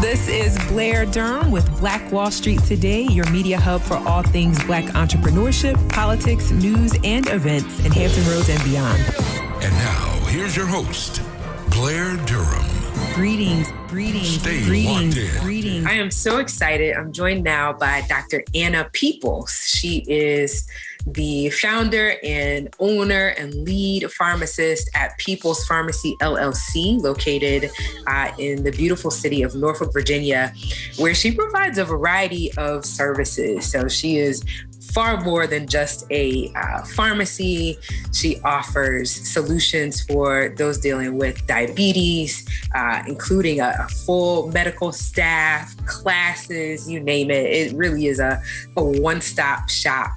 This is Blair Durham with Black Wall Street Today, your media hub for all things Black entrepreneurship, politics, news, and events in Hampton Roads and beyond. And now, here's your host, Blair Durham. Greetings. I am so excited. I'm joined now by Dr. Anna Peoples. She is the founder and owner and lead pharmacist at Peoples Pharmacy, LLC, located in the beautiful city of Norfolk, Virginia, where she provides a variety of services. So she is far more than just a pharmacy. She offers solutions for those dealing with diabetes, including a full medical staff, classes, you name it. It really is a one-stop shop.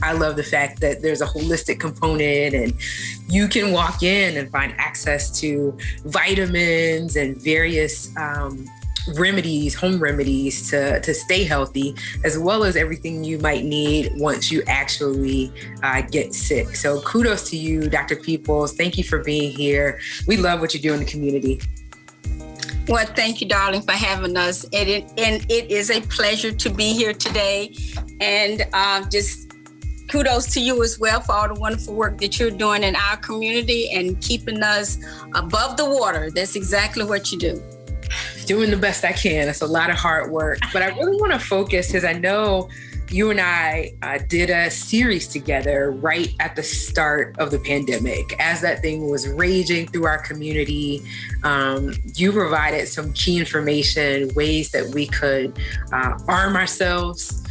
I love the fact that there's a holistic component and you can walk in and find access to vitamins and various remedies, home remedies to stay healthy, as well as everything you might need once you actually get sick. So kudos to you, Dr. Peoples. Thank you for being here. We love what you do in the community. Well, thank you, darling, for having us. And it is a pleasure to be here today. And just kudos to you as well for all the wonderful work that you're doing in our community and keeping us above the water. That's exactly what you do. Doing the best I can. It's a lot of hard work, but I really want to focus because I know you and I did a series together right at the start of the pandemic. As that thing was raging through our community, you provided some key information, ways that we could arm ourselves,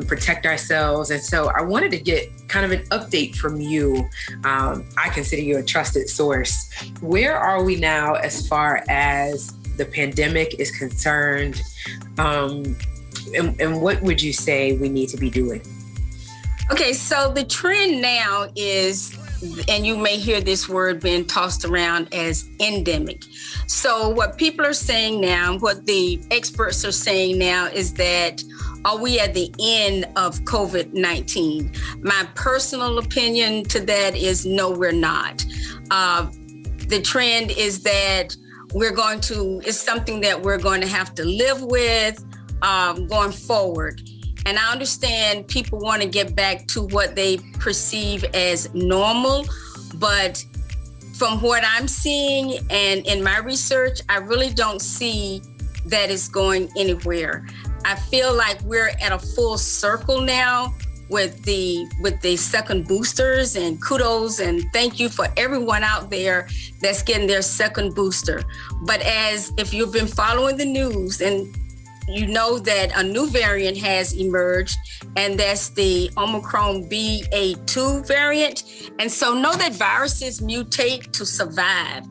protect ourselves. And so I wanted to get kind of an update from you. I consider you a trusted source. Where are we now as far as the pandemic is concerned? And what would you say we need to be doing? Okay, so the trend now is, and you may hear this word being tossed around as endemic. So what people are saying now, what the experts are saying now is that, are we at the end of COVID-19? My personal opinion to that is no, we're not. The trend is that it's something that we're going to have to live with going forward. And I understand people want to get back to what they perceive as normal, but from what I'm seeing and in my research, I really don't see that it's going anywhere. I feel like we're at a full circle now with the second boosters, and kudos and thank you for everyone out there that's getting their second booster. But as if you've been following the news, and you know that a new variant has emerged, and that's the Omicron BA.2 variant. And so know that viruses mutate to survive.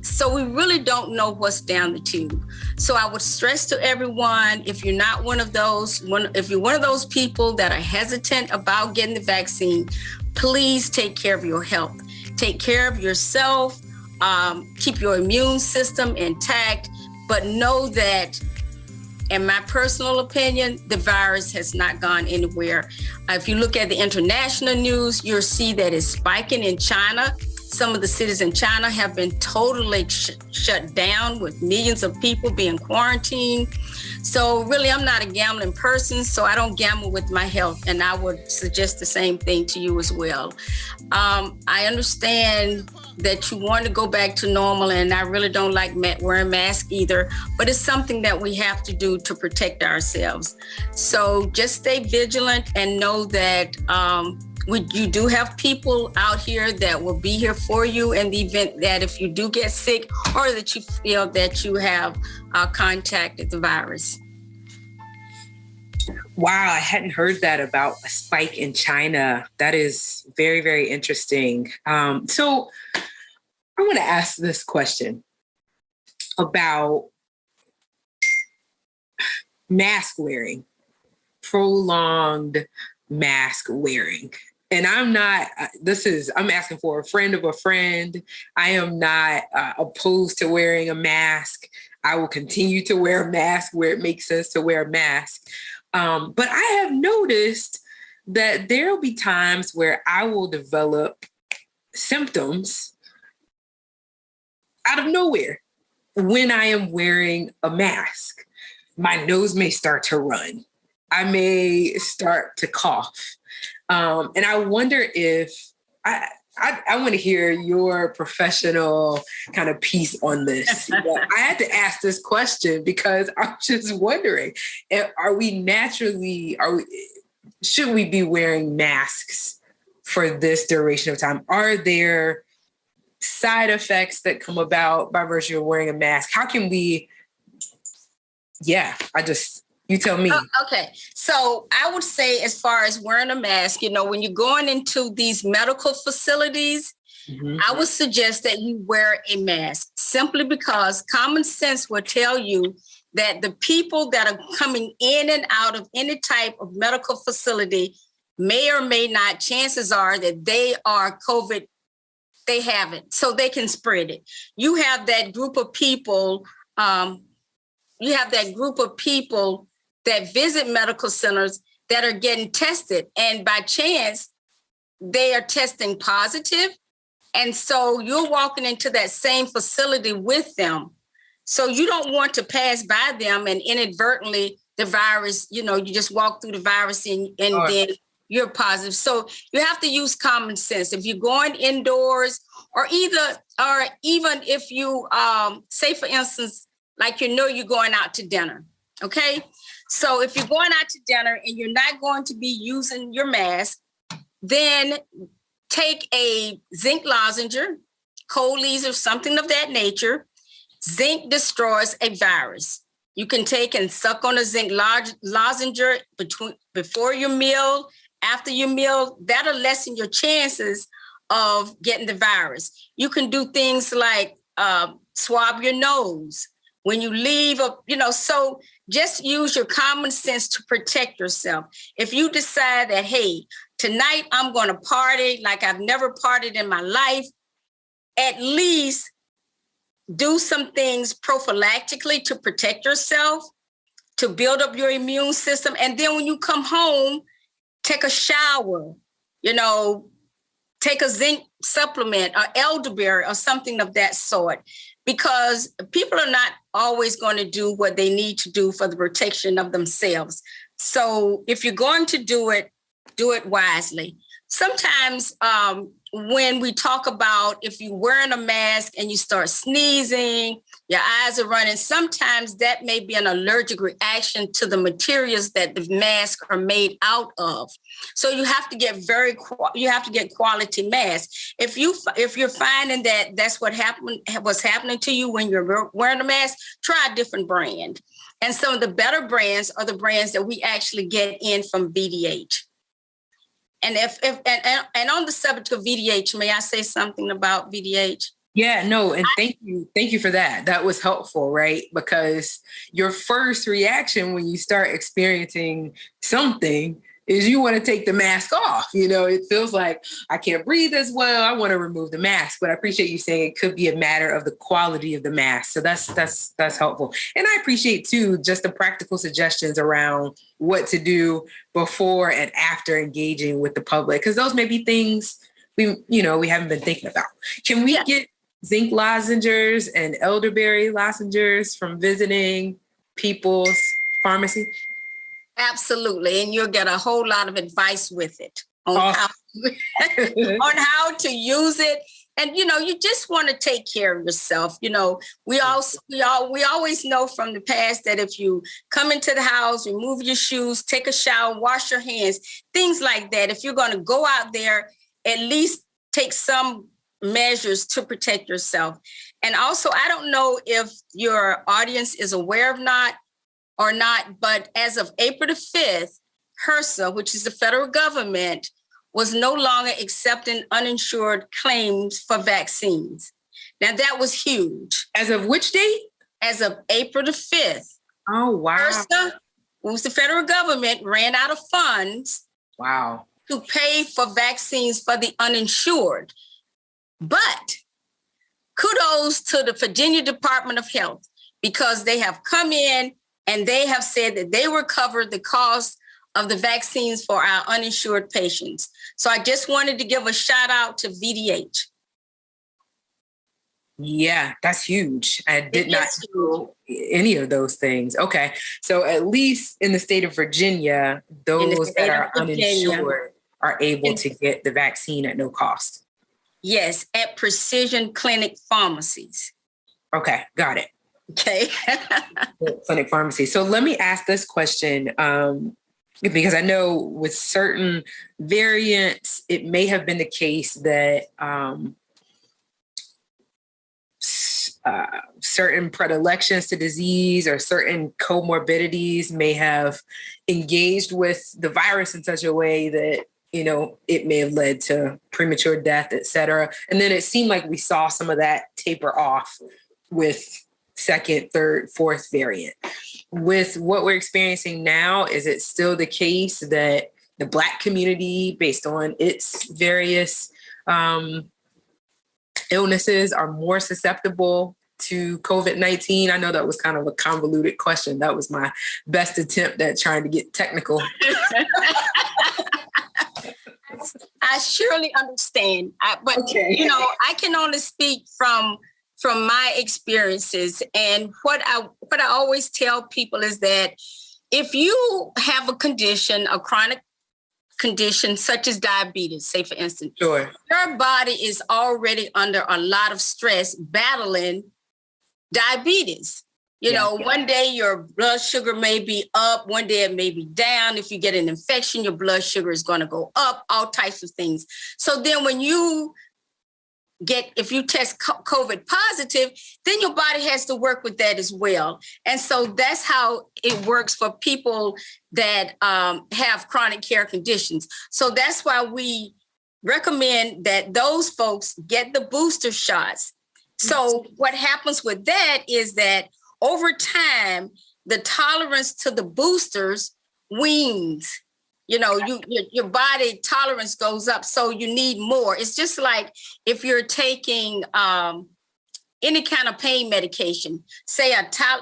So we really don't know what's down the tube. So I would stress to everyone, if you're not if you're one of those people that are hesitant about getting the vaccine, please take care of your health. Take care of yourself, keep your immune system intact, but know that, in my personal opinion, the virus has not gone anywhere. If you look at the international news, you'll see that it's spiking in China. Some of the cities in China have been totally shut down with millions of people being quarantined. So really, I'm not a gambling person, so I don't gamble with my health. And I would suggest the same thing to you as well. I understand that you want to go back to normal, and I really don't like wearing masks either, but it's something that we have to do to protect ourselves. So just stay vigilant and know that you do have people out here that will be here for you in the event that if you do get sick or that you feel that you have contacted the virus. Wow, I hadn't heard that about a spike in China. That is very, very interesting. So I want to ask this question about mask wearing, prolonged mask wearing. And I'm asking for a friend of a friend. I am not opposed to wearing a mask. I will continue to wear a mask where it makes sense to wear a mask. But I have noticed that there'll be times where I will develop symptoms out of nowhere. when I am wearing a mask, my nose may start to run. I may start to cough. And I wonder if I want to hear your professional kind of piece on this. I had to ask this question because I'm just wondering, should we be wearing masks for this duration of time? Are there side effects that come about by virtue of wearing a mask? How can we, you tell me. Okay. So I would say, as far as wearing a mask, when you're going into these medical facilities, I would suggest that you wear a mask, simply because common sense will tell you that the people that are coming in and out of any type of medical facility may or may not, chances are that they are COVID. They have it, so they can spread it. You have that group of people, that visit medical centers that are getting tested, and by chance, they are testing positive. And so you're walking into that same facility with them. So you don't want to pass by them and inadvertently the virus, you just walk through the virus and then you're positive. So you have to use common sense. If you're going indoors, or even if you, say for instance, like you're going out to dinner, okay? So if you're going out to dinner and you're not going to be using your mask, then take a zinc lozenge, Cole's, or something of that nature. Zinc destroys a virus. You can take and suck on a zinc lozenge before your meal, after your meal. That'll lessen your chances of getting the virus. You can do things like swab your nose when you leave, so just use your common sense to protect yourself. If you decide that, hey, tonight I'm going to party like I've never partied in my life, at least do some things prophylactically to protect yourself, to build up your immune system. And then when you come home, take a shower, take a zinc supplement or elderberry or something of that sort, because people are not always going to do what they need to do for the protection of themselves. So if you're going to do it wisely. Sometimes when we talk about if you're wearing a mask and you start sneezing, your eyes are running, sometimes that may be an allergic reaction to the materials that the masks are made out of. So you have to get quality masks. If you're finding that that's what's happening to you when you're wearing a mask, try a different brand. And some of the better brands are the brands that we actually get in from VDH. And and on the subject of VDH, may I say something about VDH? Yeah, no, and thank you for that. That was helpful, right? Because your first reaction when you start experiencing something is you want to take the mask off. It feels like I can't breathe as well. I want to remove the mask. But I appreciate you saying it could be a matter of the quality of the mask. So that's helpful. And I appreciate too just the practical suggestions around what to do before and after engaging with the public, because those may be things we haven't been thinking about. Can we get zinc lozenges and elderberry lozenges from visiting People's Pharmacy? Absolutely. And you'll get a whole lot of advice with it on how to use it. And, you just want to take care of yourself. We always know from the past that if you come into the house, remove your shoes, take a shower, wash your hands, things like that. If you're going to go out there, at least take some measures to protect yourself. And also, I don't know if your audience is aware or not, but as of April the 5th, HRSA, which is the federal government, was no longer accepting uninsured claims for vaccines. Now, that was huge. As of which date? As of April the 5th. Oh, wow. HRSA, who's the federal government, ran out of funds. Wow. To pay for vaccines for the uninsured. But kudos to the Virginia Department of Health, because they have come in and they have said that they will cover the cost of the vaccines for our uninsured patients. So I just wanted to give a shout out to VDH. Yeah, that's huge. I did not know any of those things. Okay. So at least in the state of Virginia, those that are uninsured are able to get the vaccine at no cost. Yes, at Precision Clinic pharmacies. Okay, got it. Okay. Clinic pharmacy. So let me ask this question, because I know with certain variants, it may have been the case that certain predilections to disease or certain comorbidities may have engaged with the virus in such a way that, you know, it may have led to premature death, et cetera. And then it seemed like we saw some of that taper off with second, third, fourth variant. With what we're experiencing now, is it still the case that the Black community, based on its various illnesses, are more susceptible to COVID-19? I know that was kind of a convoluted question. That was my best attempt at trying to get technical. I surely understand, but okay. You know, I can only speak from my experiences, and what I always tell people is that if you have a condition, a chronic condition such as diabetes, say for instance, sure, your body is already under a lot of stress battling diabetes. You know, one day your blood sugar may be up, one day it may be down. If you get an infection, your blood sugar is going to go up, all types of things. So then when if you test COVID positive, then your body has to work with that as well. And so that's how it works for people that have chronic care conditions. So that's why we recommend that those folks get the booster shots. So what happens with that is that over time, the tolerance to the boosters weans. You know, your body tolerance goes up, so you need more. It's just like if you're taking any kind of pain medication, say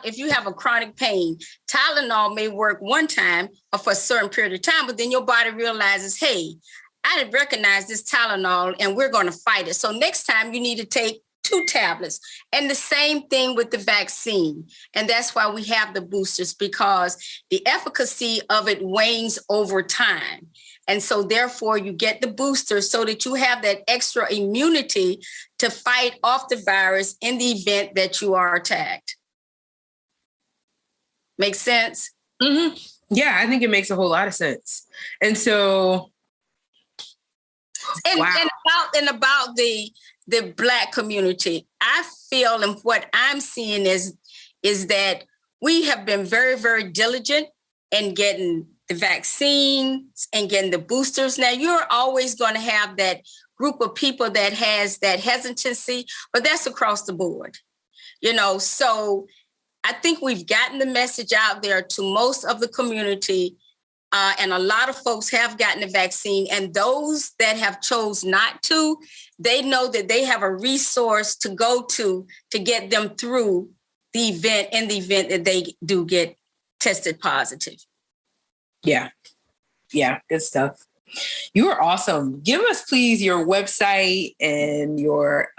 if you have a chronic pain, Tylenol may work one time or for a certain period of time, but then your body realizes, hey, I recognize this Tylenol and we're going to fight it. So next time you need to take 2 tablets. And the same thing with the vaccine. And that's why we have the boosters, because the efficacy of it wanes over time. And so therefore you get the booster so that you have that extra immunity to fight off the virus in the event that you are attacked. Make sense? Mm-hmm. Yeah, I think it makes a whole lot of sense. And so, and about the Black community, I feel, and what I'm seeing is that we have been very, very diligent in getting the vaccines and getting the boosters. Now, you're always going to have that group of people that has that hesitancy, but that's across the board. You know, so I think we've gotten the message out there to most of the community. And a lot of folks have gotten the vaccine, and those that have chose not to, they know that they have a resource to go to get them through the event, in the event that they do get tested positive. Yeah. Yeah. Good stuff. You are awesome. Give us, please, your website and your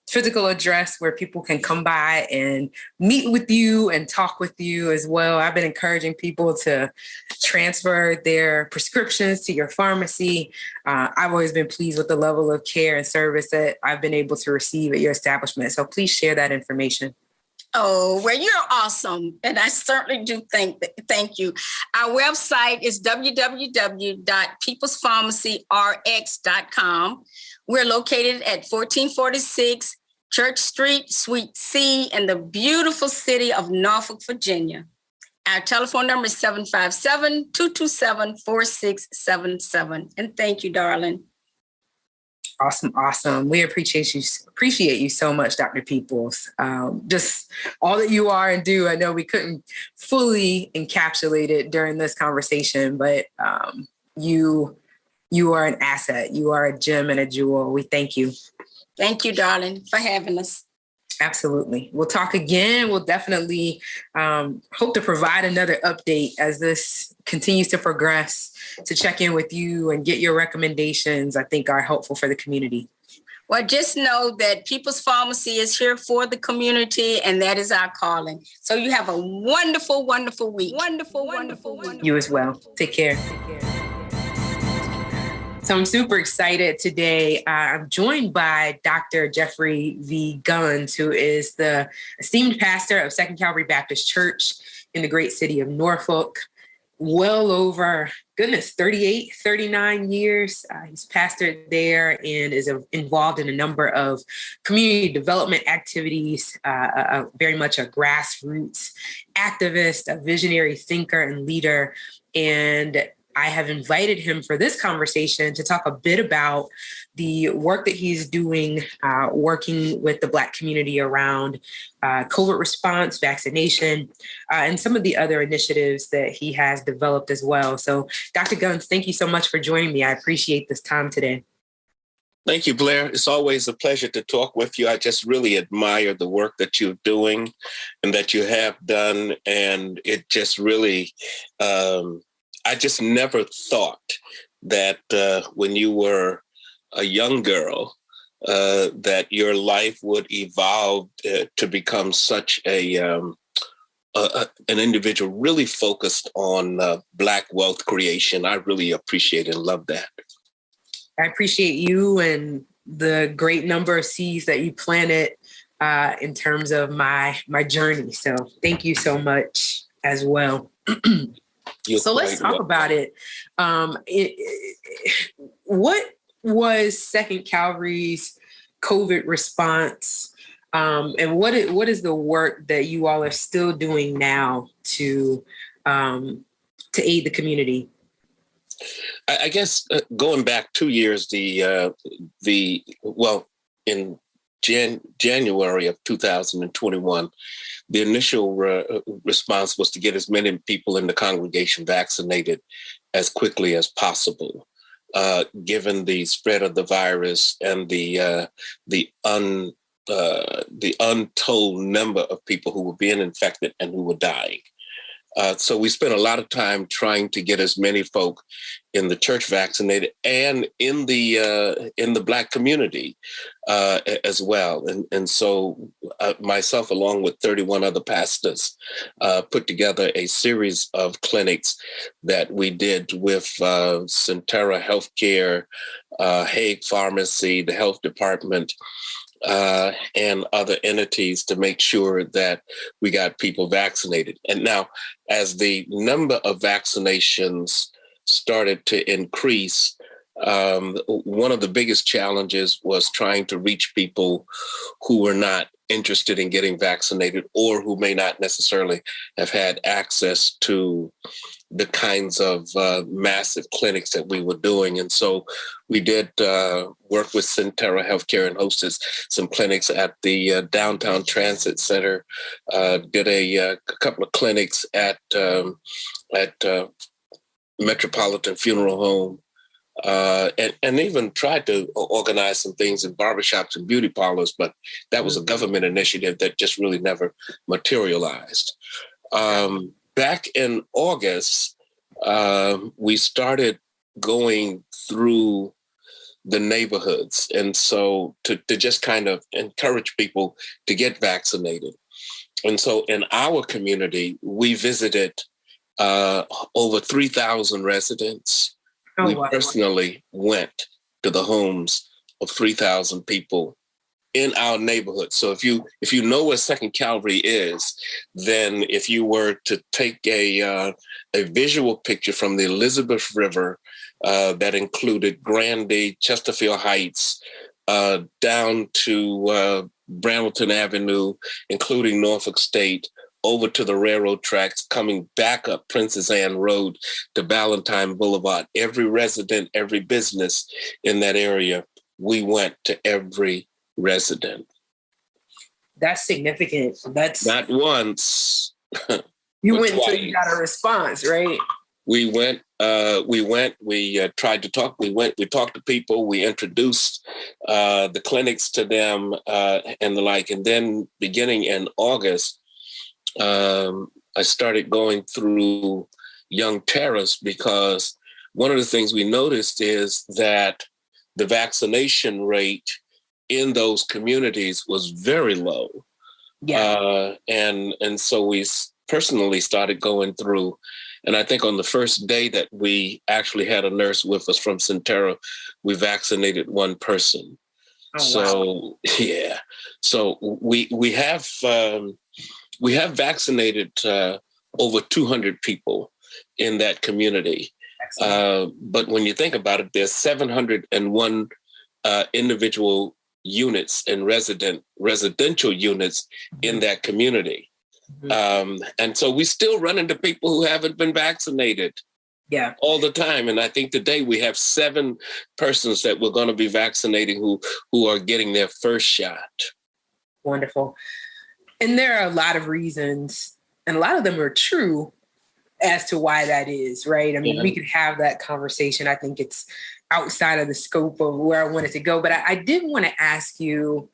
physical address where people can come by and meet with you and talk with you as well. I've been encouraging people to transfer their prescriptions to your pharmacy. I've always been pleased with the level of care and service that I've been able to receive at your establishment. So please share that information. Oh, well, you're awesome. And I certainly do thank you. Our website is www.peoplespharmacyrx.com. We're located at 1446 Church Street, Suite C, in the beautiful city of Norfolk, Virginia. Our telephone number is 757-227-4677. And thank you, darling. Awesome. We appreciate you so much, Dr. Peoples. Just all that you are and do. I know we couldn't fully encapsulate it during this conversation, but you are an asset. You are a gem and a jewel. We thank you. Thank you, darling, for having us. Absolutely. We'll talk again. We'll definitely hope to provide another update as this continues to progress, to check in with you and get your recommendations, I think, are helpful for the community. Well, just know that People's Pharmacy is here for the community, and that is our calling. So you have a wonderful, wonderful week. Wonderful week. You as well. Take care. So I'm super excited today. I'm joined by Dr. Jeffrey V. Guns, who is the esteemed pastor of Second Calvary Baptist Church in the great city of Norfolk. Well over, 39 years. He's pastored there and is involved in a number of community development activities, very much a grassroots activist, a visionary thinker and leader. And I have invited him for this conversation to talk a bit about the work that he's doing, working with the Black community around COVID response, vaccination, and some of the other initiatives that he has developed as well. So, Dr. Guns, thank you so much for joining me. I appreciate this time today. Thank you, Blair. It's always a pleasure to talk with you. I just really admire the work that you're doing and that you have done. And it just really, I just never thought that when you were a young girl, that your life would evolve to become such an individual really focused on Black wealth creation. I really appreciate and love that. I appreciate you and the great number of seeds that you planted in terms of my journey. So thank you so much as well. So let's talk about it. What was Second Calvary's COVID response, and what is the work that you all are still doing now to aid the community? I guess going back 2 years, in January of 2021. The initial response was to get as many people in the congregation vaccinated as quickly as possible, given the spread of the virus and the untold number of people who were being infected and who were dying. So we spent a lot of time trying to get as many folk in the church vaccinated and in the Black community as well. And so myself, along with 31 other pastors, put together a series of clinics that we did with Centera Healthcare, Hague Pharmacy, the health department, and other entities to make sure that we got people vaccinated. And now, as the number of vaccinations started to increase, one of the biggest challenges was trying to reach people who were not interested in getting vaccinated or who may not necessarily have had access to the kinds of massive clinics that we were doing. And so we did work with Centera Healthcare and hosted some clinics at the Downtown Transit Center, did a couple of clinics at Metropolitan Funeral Home, and even tried to organize some things in barbershops and beauty parlors, but that was a government initiative that just really never materialized. Back in August, we started going through the neighborhoods. And so to just kind of encourage people to get vaccinated. And so in our community, we visited over 3,000 residents. Oh, we wow. personally went to the homes of 3,000 people in our neighborhood. So if you know where Second Calvary is, then if you were to take a visual picture from the Elizabeth River that included Grandy, Chesterfield Heights, down to Brambleton Avenue, including Norfolk State, over to the railroad tracks, coming back up Princess Anne Road to Ballantyne Boulevard, every resident, every business in that area, we went to every resident. That's significant. That's not once. You went until you got a response, right? We tried to talk. We talked to people. We introduced the clinics to them and the like. And then beginning in August, I started going through Young Terrace because one of the things we noticed is that the vaccination rate in those communities was very low. Yeah. And so we personally started going through, and I think on the first day that we actually had a nurse with us from Centera, we vaccinated one person. Oh, So wow. yeah, so we have vaccinated over 200 people in that community. But when you think about it, there's 701 individual units and residential units in that community. And so we still run into people who haven't been vaccinated all the time. And I think today we have 7 persons that we're going to be vaccinating who are getting their first shot. Wonderful. And there are a lot of reasons, and a lot of them are true as to why that is, right? I mean, we could have that conversation. I think it's outside of the scope of where I wanted to go. But I did want to ask you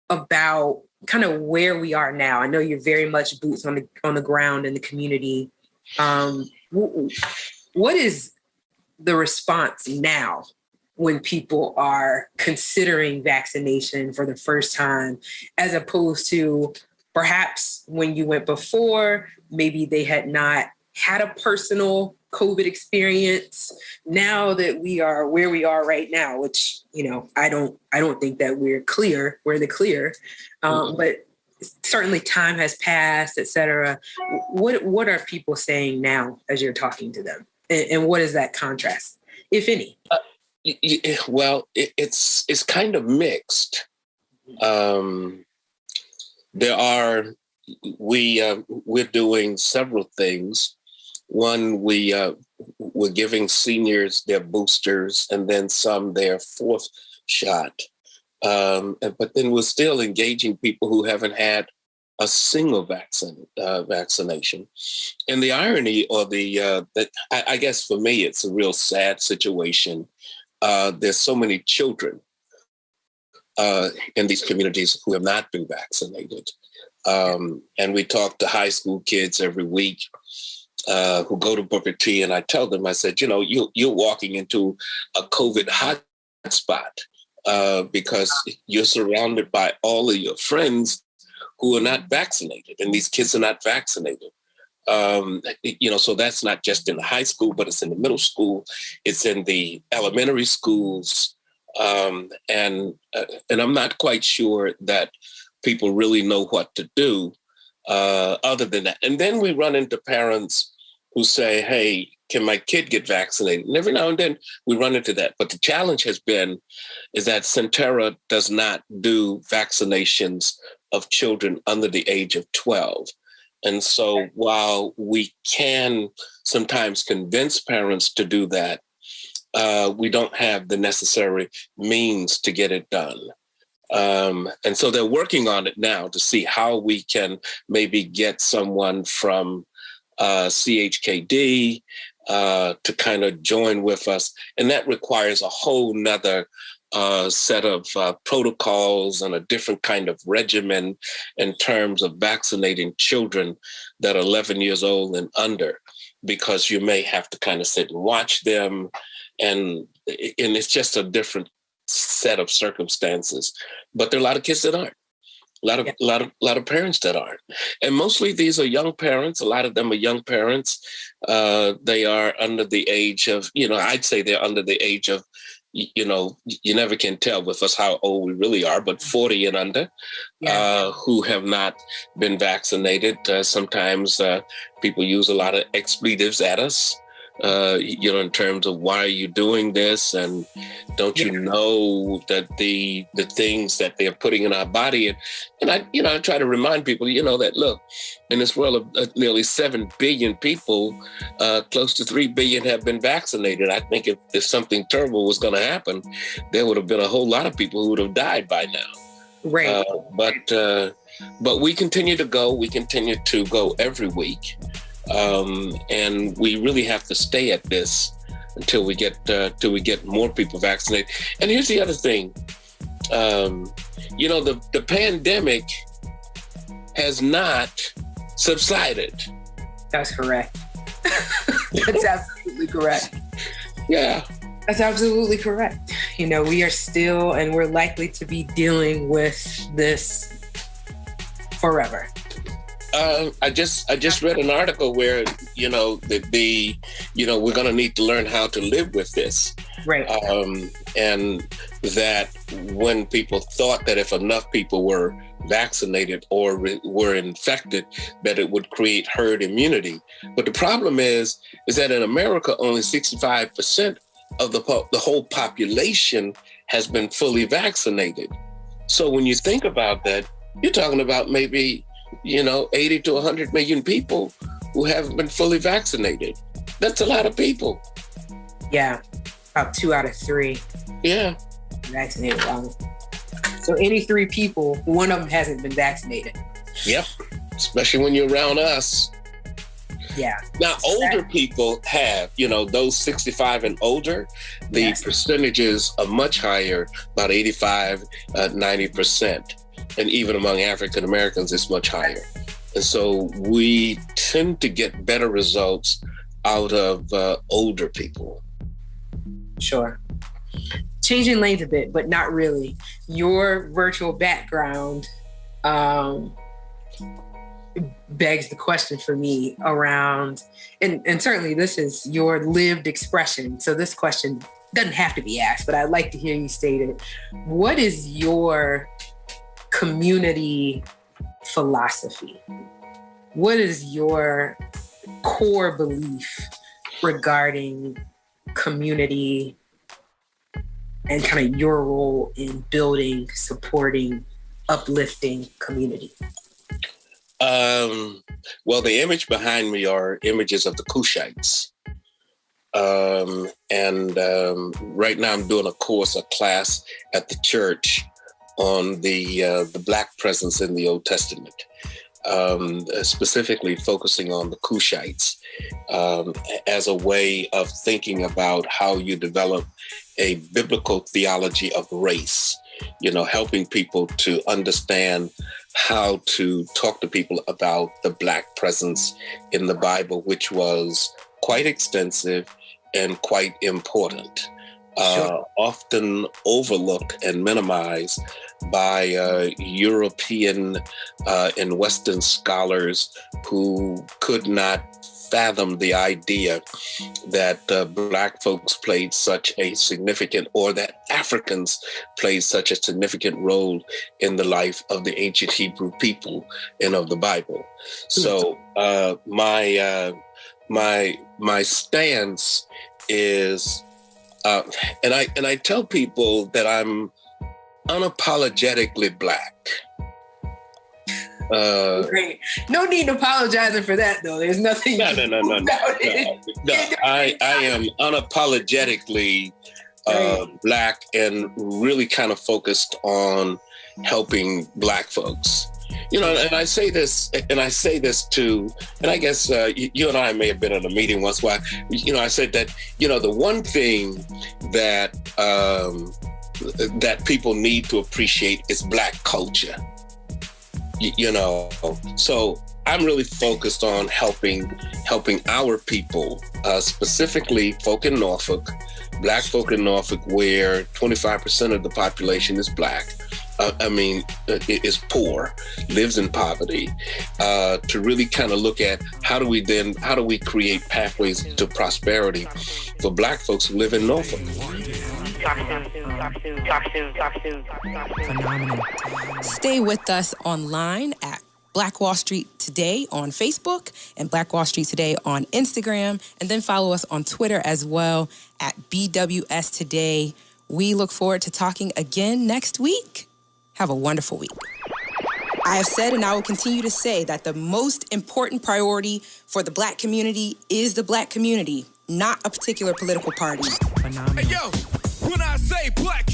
about kind of where we are now. I know you're very much boots on the ground in the community. What is the response now when people are considering vaccination for the first time, as opposed to perhaps when you went before, maybe they had not had a personal COVID experience? Now that we are where we are right now, which, I don't think that we're the clear, but certainly time has passed, et cetera. What are people saying now as you're talking to them? And what is that contrast, if any? Well, it's kind of mixed. We're doing several things. One, we're giving seniors their boosters and then some their 4th shot. But then we're still engaging people who haven't had a single vaccination. And the irony, or that I guess for me, it's a real sad situation. There's so many children in these communities who have not been vaccinated. And we talk to high school kids every week who go to Booker T, and I tell them, I said, you're walking into a COVID hotspot because you're surrounded by all of your friends who are not vaccinated, and these kids are not vaccinated. So that's not just in the high school, but it's in the middle school, it's in the elementary schools, and I'm not quite sure that people really know what to do other than that. And then we run into parents who say, hey, can my kid get vaccinated? And every now and then we run into that. But the challenge is that Centera does not do vaccinations of children under the age of 12. And so while we can sometimes convince parents to do that, we don't have the necessary means to get it done. And so they're working on it now to see how we can maybe get someone from CHKD to kind of join with us. And that requires a whole nother set of protocols and a different kind of regimen in terms of vaccinating children that are 11 years old and under, because you may have to kind of sit and watch them. And it's just a different set of circumstances. But there are a lot of kids that aren't. A lot of parents that aren't. And mostly these are young parents. A lot of them are young parents. They are under the age of, I'd say they're under the age of, you never can tell with us how old we really are, but 40 and under, who have not been vaccinated. Sometimes people use a lot of expletives at us, in terms of why are you doing this? And don't you know that the things that they're putting in our body? And I try to remind people, that look, in this world of nearly 7 billion people, close to 3 billion have been vaccinated. I think if something terrible was going to happen, there would have been a whole lot of people who would have died by now. Right. But we continue to go. We continue to go every week. And we really have to stay at this until we get more people vaccinated. And here's the other thing, the pandemic has not subsided. That's correct. That's absolutely correct. Yeah. That's absolutely correct. we are still, and we're likely to be dealing with this forever. I just read an article where we're going to need to learn how to live with this, right? And that when people thought that if enough people were vaccinated or were infected, that it would create herd immunity. But the problem is that in America, only 65% of the whole population has been fully vaccinated. So when you think about that, you're talking about maybe 80 to 100 million people who haven't been fully vaccinated. That's a lot of people. Yeah, about 2 out of 3. Yeah. Vaccinated. So any 3 people, one of them hasn't been vaccinated. Yep, especially when you're around us. Yeah. Now, older people have, those 65 and older, the percentages are much higher, about 85, 90%. And even among African Americans, it's much higher. And so we tend to get better results out of older people. Sure. Changing lanes a bit, but not really. Your virtual background begs the question for me around, and certainly this is your lived expression. So this question doesn't have to be asked, but I'd like to hear you state it. What is your community philosophy? What is your core belief regarding community and kind of your role in building, supporting, uplifting community? Well, the image behind me are images of the Cushites. And right now I'm doing a class at the church on the Black presence in the Old Testament, specifically focusing on the Cushites as a way of thinking about how you develop a biblical theology of race, helping people to understand how to talk to people about the Black presence in the Bible, which was quite extensive and quite important. Sure. Often overlooked and minimized by European and Western scholars who could not fathom the idea that Black folks played such a significant, or that Africans played such a significant role in the life of the ancient Hebrew people and of the Bible. So my stance is, and I tell people that I'm unapologetically Black. Great. No need to apologizing for that, though. There's nothing. No. I am unapologetically Black and really kind of focused on helping Black folks. And I say this too, and I guess you and I may have been at a meeting once where, I said that, the one thing that that people need to appreciate is Black culture. So I'm really focused on helping our people, specifically folk in Norfolk, Black folk in Norfolk, where 25% of the population is Black. Is poor, lives in poverty, to really kind of look at how do we create pathways to prosperity for Black folks who live in Norfolk. Phenomenal. Stay with us online at Black Wall Street Today on Facebook and Black Wall Street Today on Instagram, and then follow us on Twitter as well at BWS Today. We look forward to talking again next week. Have a wonderful week. I have said, and I will continue to say, that the most important priority for the Black community is the Black community, not a particular political party. Phenomenal. Hey, yo, when I say Black,